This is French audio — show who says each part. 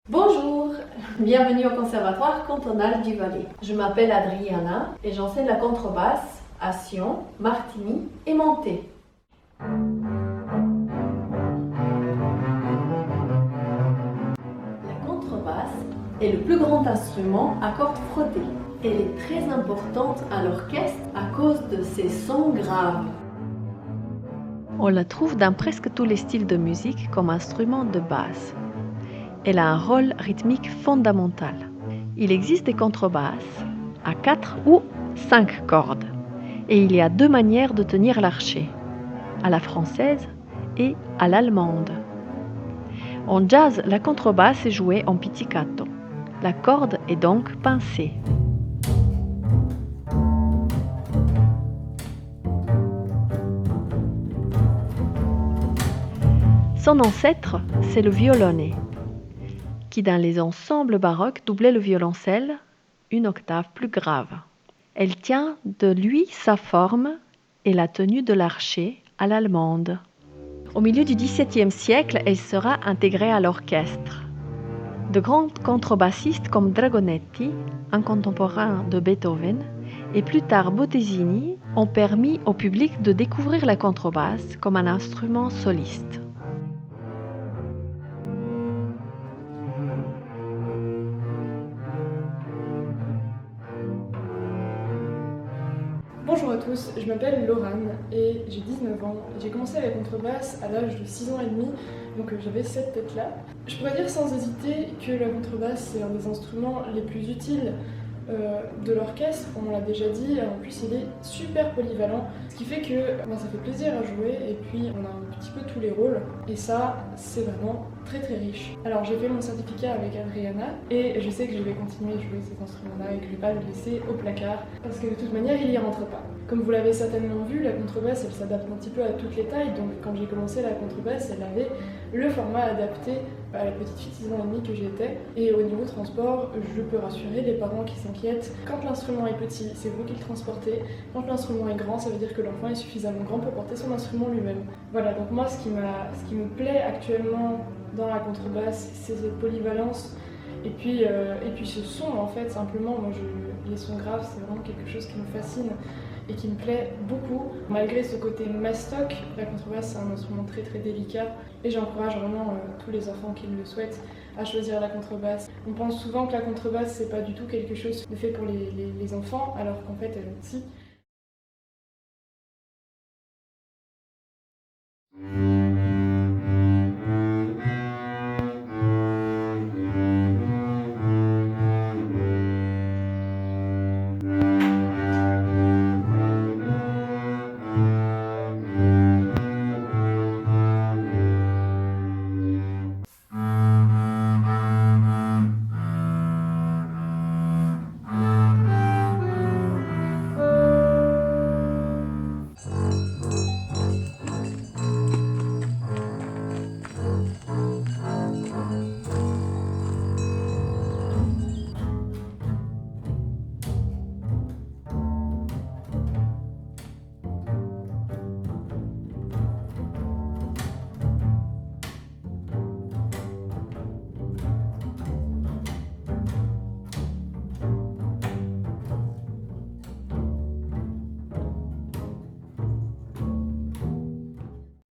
Speaker 1: Bonjour, bienvenue au Conservatoire cantonal du Valais. Je m'appelle Adriana et j'enseigne la contrebasse à Sion, Martigny et Monté. La contrebasse est le plus grand instrument à cordes frottées. Elle est très importante à l'orchestre à cause de ses sons graves.
Speaker 2: On la trouve dans presque tous les styles de musique comme instrument de base. Elle a un rôle rythmique fondamental. Il existe des contrebasses à 4 ou 5 cordes. Et il y a deux manières de tenir l'archet, à la française et à l'allemande. En jazz, la contrebasse est jouée en pizzicato. La corde est donc pincée. Son ancêtre, c'est le violone, qui dans les ensembles baroques doublait le violoncelle une octave plus grave. Elle tient de lui sa forme et la tenue de l'archet à l'allemande. Au milieu du XVIIe siècle, elle sera intégrée à l'orchestre. De grands contrebassistes comme Dragonetti, un contemporain de Beethoven, et plus tard Bottesini ont permis au public de découvrir la contrebasse comme un instrument soliste.
Speaker 3: Bonjour à tous, je m'appelle Laurane et j'ai 19 ans. J'ai commencé la contrebasse à l'âge de 6 ans et demi, donc j'avais cette tête-là. Je pourrais dire sans hésiter que la contrebasse c'est un des instruments les plus utiles de l'orchestre, on l'a déjà dit, en plus il est super polyvalent, ce qui fait que ça fait plaisir à jouer et puis on a un petit peu tous les rôles et ça c'est vraiment très riche. Alors j'ai fait mon certificat avec Adriana et je sais que je vais continuer à jouer cet instrument-là et que je vais pas le laisser au placard parce que de toute manière il y rentre pas. Comme vous l'avez certainement vu, la contrebasse elle s'adapte un petit peu à toutes les tailles, donc quand j'ai commencé la contrebasse elle avait le format adapté à la petite fille de 6 ans et demi que j'étais. Et au niveau transport, je peux rassurer les parents qui s'inquiètent. Quand l'instrument est petit, c'est vous qui le transportez. Quand l'instrument est grand, ça veut dire que l'enfant est suffisamment grand pour porter son instrument lui-même. Voilà, donc moi ce qui me plaît actuellement dans la contrebasse, c'est cette polyvalence. Et puis ce son en fait, simplement, les sons graves, c'est vraiment quelque chose qui me fascine et qui me plaît beaucoup. Malgré ce côté mastoc, la contrebasse c'est un instrument très délicat et j'encourage vraiment tous les enfants qui le souhaitent à choisir la contrebasse. On pense souvent que la contrebasse c'est pas du tout quelque chose de fait pour les enfants alors qu'en fait elle aussi.